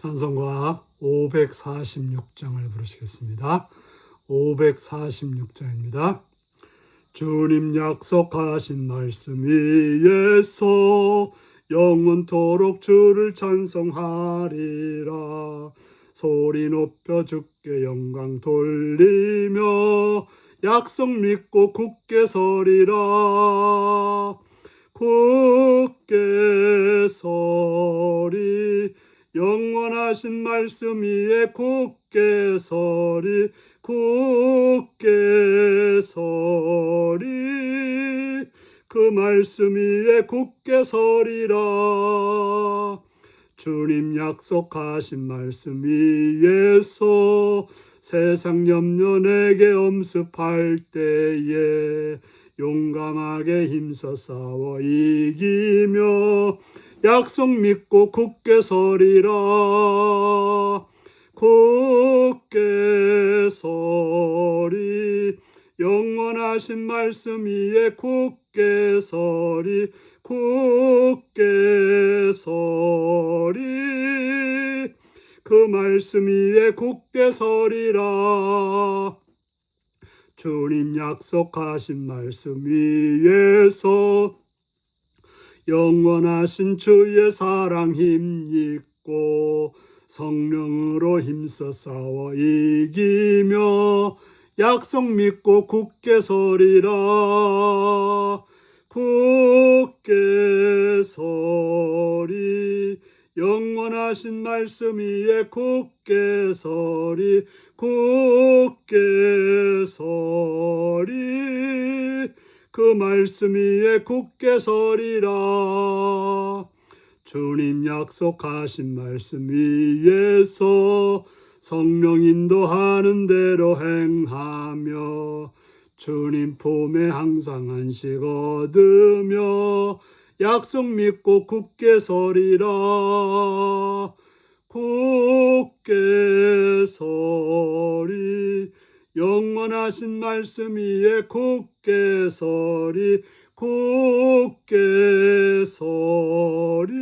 찬송가 546장을 부르시겠습니다. 546장입니다. 주님 약속하신 말씀 위에서 영원토록 주를 찬송하리라. 소리 높여 주께 영광 돌리며 약속 믿고 굳게 서리라. 굳게 서리 영원하신 말씀 위에 굳게 서리 굳게 서리 그 말씀 위에 굳게 서리라. 주님 약속하신 말씀 위에서 세상 염려 내게 엄습할 때에 용감하게 힘써 싸워 이기며 약속 믿고 굳게 서리라. 굳게 서리 영원하신 말씀 위에 굳게 서리 굳게 서리 그 말씀 위에 굳게 서리라. 주님 약속하신 말씀 위에서 영원하신 주의 사랑 힘입고 성령으로 힘써 싸워 이기며 약속 믿고 굳게 서리라. 굳게 서리 영원하신 말씀 위에 굳게 서리 굳게 서리 그 말씀 위에 굳게 서리라. 주님 약속하신 말씀 위에서 성령 인도하는 대로 행하며 주님 품에 항상 안식 얻으며 약속 믿고 굳게 서리라. 굳게 서리 영원하신 말씀 위에 굳게 서리 굳게 서리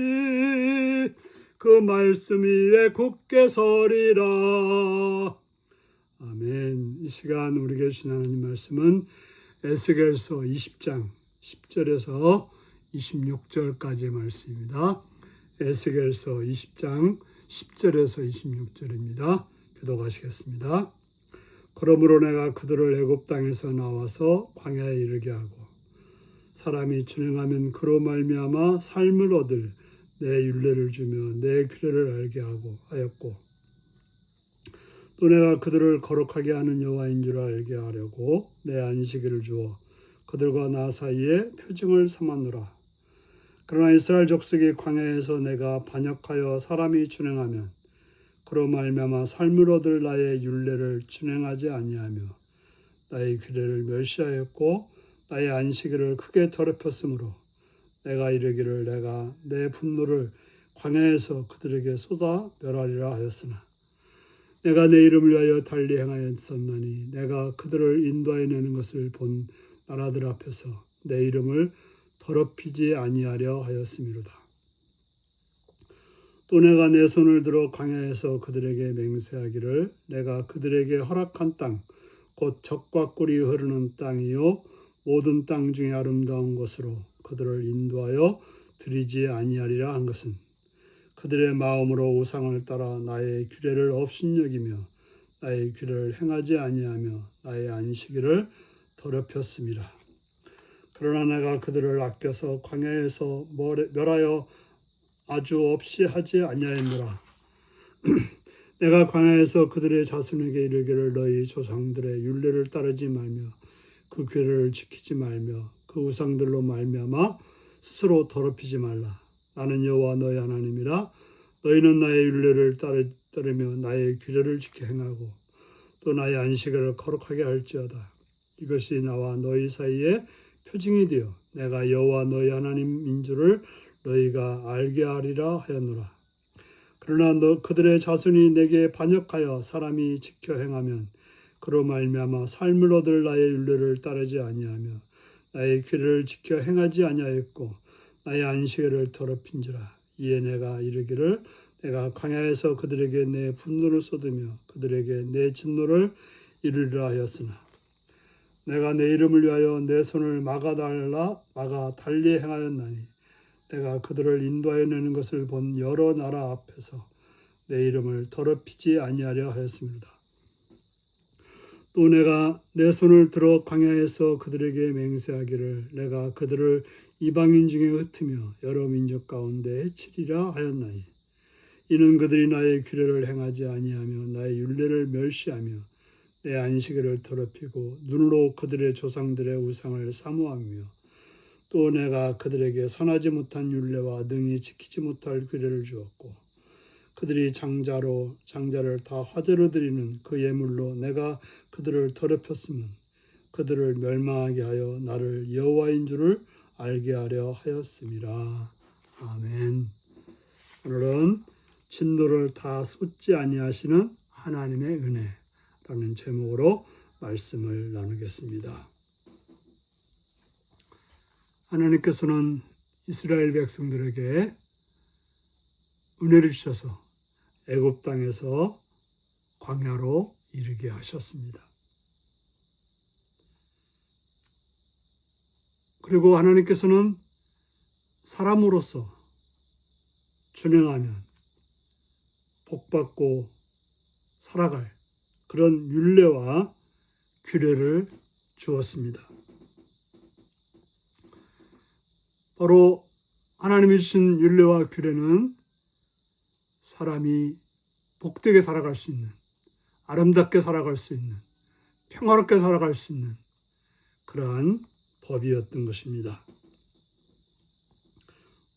그 말씀 위에 굳게 서리라. 아멘. 이 시간 우리에게 주신 하나님 말씀은 에스겔서 20장 10절에서 26절까지의 말씀입니다. 에스겔서 20장 10절에서 26절입니다. 교독하시겠습니다. 그러므로 내가 그들을 애굽 땅에서 나와서 광야에 이르게 하고 사람이 준행하면 그로 말미암아 삶을 얻을 내 율례를 주며 내 규례를 알게 하고 하였고 또 내가 그들을 거룩하게 하는 여호와인 줄 알게 하려고 내 안식일을 주어 그들과 나 사이에 표징을 삼았노라. 그러나 이스라엘 족속이 광야에서 내가 반역하여 사람이 준행하면 그로 말미암아 삶을 얻을 나의 율례를 준행하지 아니하며 나의 규례를 멸시하였고 나의 안식일을 크게 더럽혔으므로 내가 이르기를 내가 내 분노를 광야에서 그들에게 쏟아 멸하리라 하였으나 내가 내 이름을 위하여 달리 행하였었나니 내가 그들을 인도해내는 것을 본 나라들 앞에서 내 이름을 더럽히지 아니하려 하였음이로다. 또 내가 내 손을 들어 광야에서 그들에게 맹세하기를 내가 그들에게 허락한 땅 곧 젖과 꿀이 흐르는 땅이요 모든 땅 중에 아름다운 곳으로 그들을 인도하여 드리지 아니하리라 한 것은 그들의 마음으로 우상을 따라 나의 규례를 업신여기며 나의 규례를 행하지 아니하며 나의 안식일을 더럽혔음이라. 그러나 내가 그들을 아껴서 광야에서 멸하여 아주 없이 하지 아니하였노라. 내가 광야에서 그들의 자손에게 이르기를 너희 조상들의 율례를 따르지 말며 그 규례를 지키지 말며 그 우상들로 말미암아 스스로 더럽히지 말라. 나는 여호와 너희 하나님이라. 너희는 나의 율례를 따르며 나의 규례를 지켜 행하고 또 나의 안식일을 거룩하게 할지어다. 이것이 나와 너희 사이에 표징이 되어 내가 여호와 너희 하나님인 줄을 너희가 알게 하리라 하였노라. 그러나 그들의 자손이 내게 반역하여 사람이 지켜 행하면 그로 말미암아 삶을 얻을 나의 율례를 따르지 아니하며 나의 규례를 지켜 행하지 아니하였고 나의 안식일을 더럽힌지라. 이에 내가 이르기를 내가 광야에서 그들에게 내 분노를 쏟으며 그들에게 내 진노를 이루리라 하였으나 내가 내 이름을 위하여 내 손을 막아 달리 행하였나니 내가 그들을 인도하여 내는 것을 본 여러 나라 앞에서 내 이름을 더럽히지 아니하려 하였습니다. 또 내가 내 손을 들어 광야에서 그들에게 맹세하기를 내가 그들을 이방인 중에 흩으며 여러 민족 가운데 해치리라 하였나니 이는 그들이 나의 규례를 행하지 아니하며 나의 율례를 멸시하며 내 안식일을 더럽히고 눈으로 그들의 조상들의 우상을 사모하며 또 내가 그들에게 선하지 못한 율례와 능히 지키지 못할 규례를 주었고 그들이 장자를 다 화제로 드리는 그 예물로 내가 그들을 더럽혔으면 그들을 멸망하게 하여 나를 여호와인 줄을 알게 하려 하였음이라. 아멘. 오늘은 진노를 다 쏟지 아니하시는 하나님의 은혜라는 제목으로 말씀을 나누겠습니다. 하나님께서는 이스라엘 백성들에게 은혜를 주셔서 애굽 땅에서 광야로 이르게 하셨습니다. 그리고 하나님께서는 사람으로서 준행하면 복받고 살아갈 그런 율례와 규례를 주었습니다. 바로 하나님이 주신 율례와 규례는 사람이 복되게 살아갈 수 있는, 아름답게 살아갈 수 있는, 평화롭게 살아갈 수 있는 그러한 법이었던 것입니다.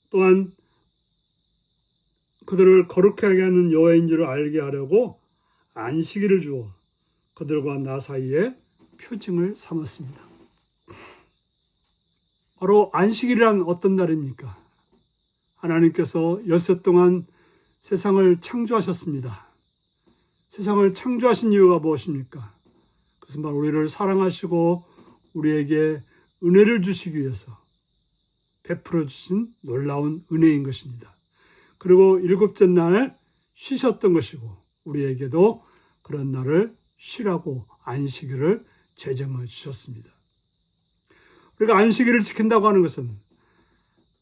또한 그들을 거룩하게 하는 여호와인 줄을 알게 하려고 안식일을 주어 그들과 나 사이에 표징을 삼았습니다. 바로 안식일이란 어떤 날입니까? 하나님께서 엿새 동안 세상을 창조하셨습니다. 세상을 창조하신 이유가 무엇입니까? 그것은 바로 우리를 사랑하시고 우리에게 은혜를 주시기 위해서 베풀어 주신 놀라운 은혜인 것입니다. 그리고 일곱째 날 쉬셨던 것이고 우리에게도 그런 날을 쉬라고 안식일을 제정해 주셨습니다. 우리가 안식일을 지킨다고 하는 것은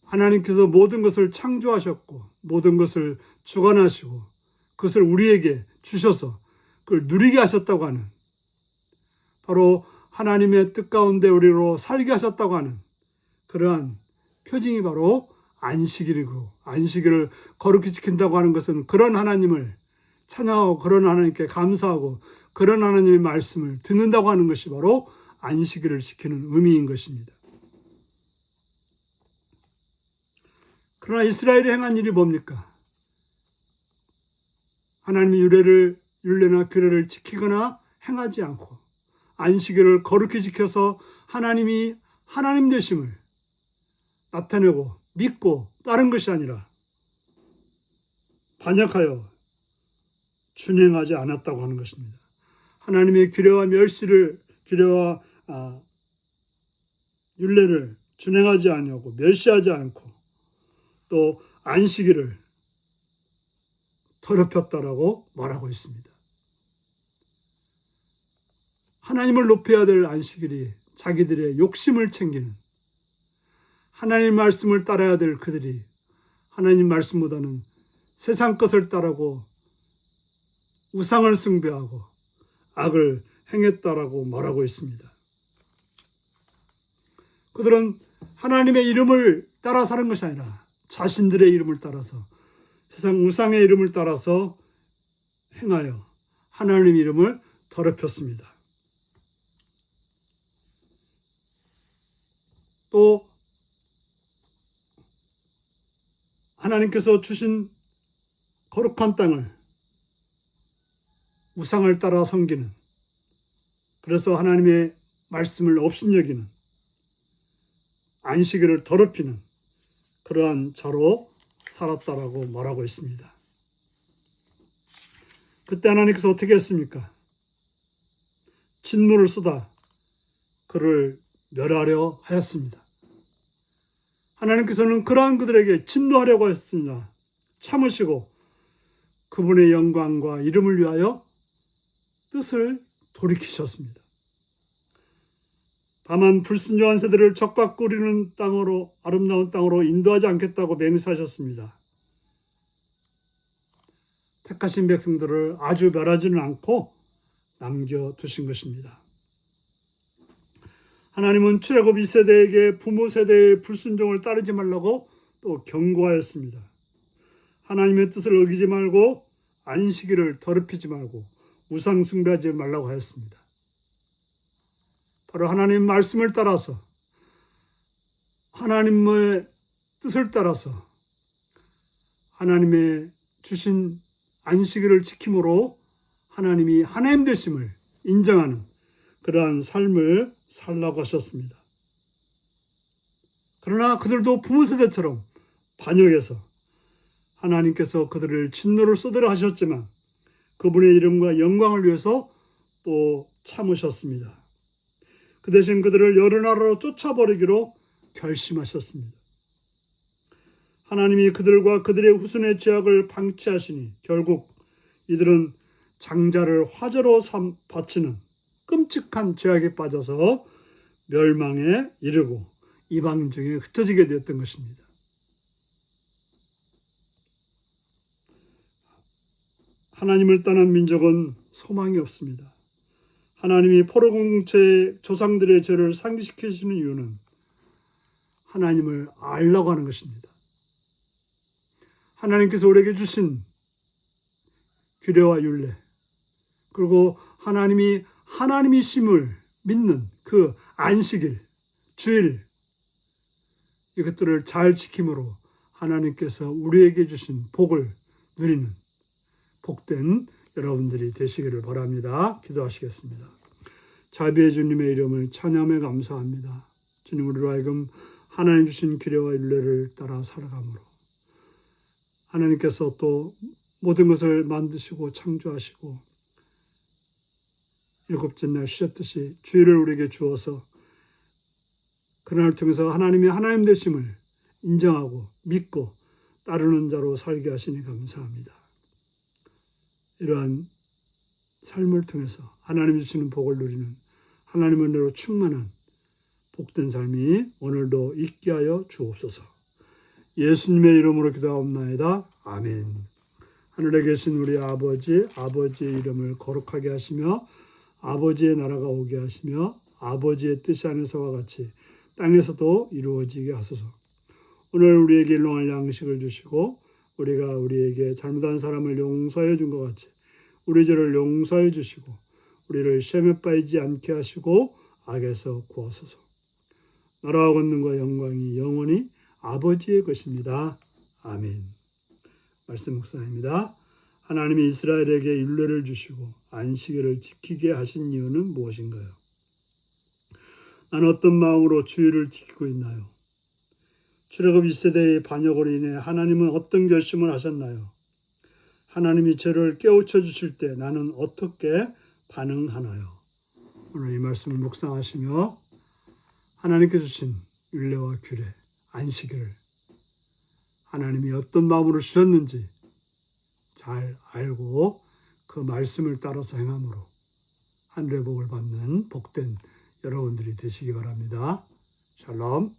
하나님께서 모든 것을 창조하셨고 모든 것을 주관하시고 그것을 우리에게 주셔서 그걸 누리게 하셨다고 하는 바로 하나님의 뜻 가운데 우리로 살게 하셨다고 하는 그러한 표징이 바로 안식일이고 안식일을 거룩히 지킨다고 하는 것은 그런 하나님을 찬양하고 그런 하나님께 감사하고 그런 하나님의 말씀을 듣는다고 하는 것이 바로 안식일을 지키는 의미인 것입니다. 그러나 이스라엘이 행한 일이 뭡니까? 하나님의 율례나 규례를 지키거나 행하지 않고 안식일을 거룩히 지켜서 하나님이 하나님 되심을 나타내고 믿고 따른 것이 아니라 반역하여 준행하지 않았다고 하는 것입니다. 하나님의 규례와 율례를 준행하지 아니하고 멸시하지 않고 또 안식일을 더럽혔다라고 말하고 있습니다. 하나님을 높여야 될 안식일이 자기들의 욕심을 챙기는 하나님 말씀을 따라야 될 그들이 하나님 말씀보다는 세상 것을 따르고 우상을 숭배하고 악을 행했다라고 말하고 있습니다. 그들은 하나님의 이름을 따라 사는 것이 아니라 자신들의 이름을 따라서 세상 우상의 이름을 따라서 행하여 하나님 이름을 더럽혔습니다. 또 하나님께서 주신 거룩한 땅을 우상을 따라 섬기는 그래서 하나님의 말씀을 업신여기는 안식일을 더럽히는 그러한 자로 살았다라고 말하고 있습니다. 그때 하나님께서 어떻게 했습니까? 진노를 쏟아 그를 멸하려 하였습니다. 하나님께서는 그러한 그들에게 진노하려고 했습니다. 참으시고 그분의 영광과 이름을 위하여 뜻을 돌이키셨습니다. 다만 불순종한 세대를 적과 꿀이는 땅으로, 아름다운 땅으로 인도하지 않겠다고 맹세하셨습니다. 택하신 백성들을 아주 멸하지는 않고 남겨두신 것입니다. 하나님은 출애굽 2세대에게 부모 세대의 불순종을 따르지 말라고 또 경고하였습니다. 하나님의 뜻을 어기지 말고 안식일을 더럽히지 말고 우상 숭배하지 말라고 하였습니다. 바로 하나님 말씀을 따라서 하나님의 뜻을 따라서 하나님의 주신 안식일을 지킴으로 하나님이 하나님 되심을 인정하는 그러한 삶을 살라고 하셨습니다. 그러나 그들도 부모 세대처럼 반역해서 하나님께서 그들을 진노를 쏟으려 하셨지만 그분의 이름과 영광을 위해서 또 참으셨습니다. 그 대신 그들을 여러 나라로 쫓아버리기로 결심하셨습니다. 하나님이 그들과 그들의 후손의 죄악을 방치하시니 결국 이들은 장자를 화제로 바치는 끔찍한 죄악에 빠져서 멸망에 이르고 이방 중에 흩어지게 되었던 것입니다. 하나님을 떠난 민족은 소망이 없습니다. 하나님이 포로 공동체의 조상들의 죄를 상기시키시는 이유는 하나님을 알라고 하는 것입니다. 하나님께서 우리에게 주신 규례와 율례, 그리고 하나님이 하나님이심을 믿는 그 안식일, 주일, 이것들을 잘 지킴으로 하나님께서 우리에게 주신 복을 누리는 복된 여러분들이 되시기를 바랍니다. 기도하시겠습니다. 자비의 주님의 이름을 찬양하며 감사합니다. 주님, 우리로 하여금 하나님 주신 규례와 율례를 따라 살아감으로 하나님께서 또 모든 것을 만드시고 창조하시고 일곱째 날 쉬셨듯이 주일을 우리에게 주어서 그날을 통해서 하나님이 하나님 되심을 인정하고 믿고 따르는 자로 살게 하시니 감사합니다. 이러한 삶을 통해서 하나님 주시는 복을 누리는 하나님의 은혜로 충만한 복된 삶이 오늘도 있게 하여 주옵소서. 예수님의 이름으로 기도하옵나이다. 아멘. 하늘에 계신 우리 아버지, 아버지의 이름을 거룩하게 하시며 아버지의 나라가 오게 하시며 아버지의 뜻이 하늘에서와 같이 땅에서도 이루어지게 하소서. 오늘 우리에게 일용할 양식을 주시고 우리가 우리에게 잘못한 사람을 용서해 준 것 같이 우리 죄를 용서해 주시고 우리를 시험에 빠지지 않게 하시고 악에서 구하소서. 나라와 권능과 영광이 영원히 아버지의 것입니다. 아멘. 말씀 묵상입니다. 하나님이 이스라엘에게 율례를 주시고 안식일을 지키게 하신 이유는 무엇인가요? 나는 어떤 마음으로 주일을 지키고 있나요? 출애굽 2세대의 반역으로 인해 하나님은 어떤 결심을 하셨나요? 하나님이 죄를 깨우쳐 주실 때 나는 어떻게 반응하나요? 오늘 이 말씀을 묵상하시며 하나님께 주신 율례와 규례, 안식일을 하나님이 어떤 마음으로 주셨는지 잘 알고 그 말씀을 따라서 행함으로 하늘의 복을 받는 복된 여러분들이 되시기 바랍니다. 샬롬.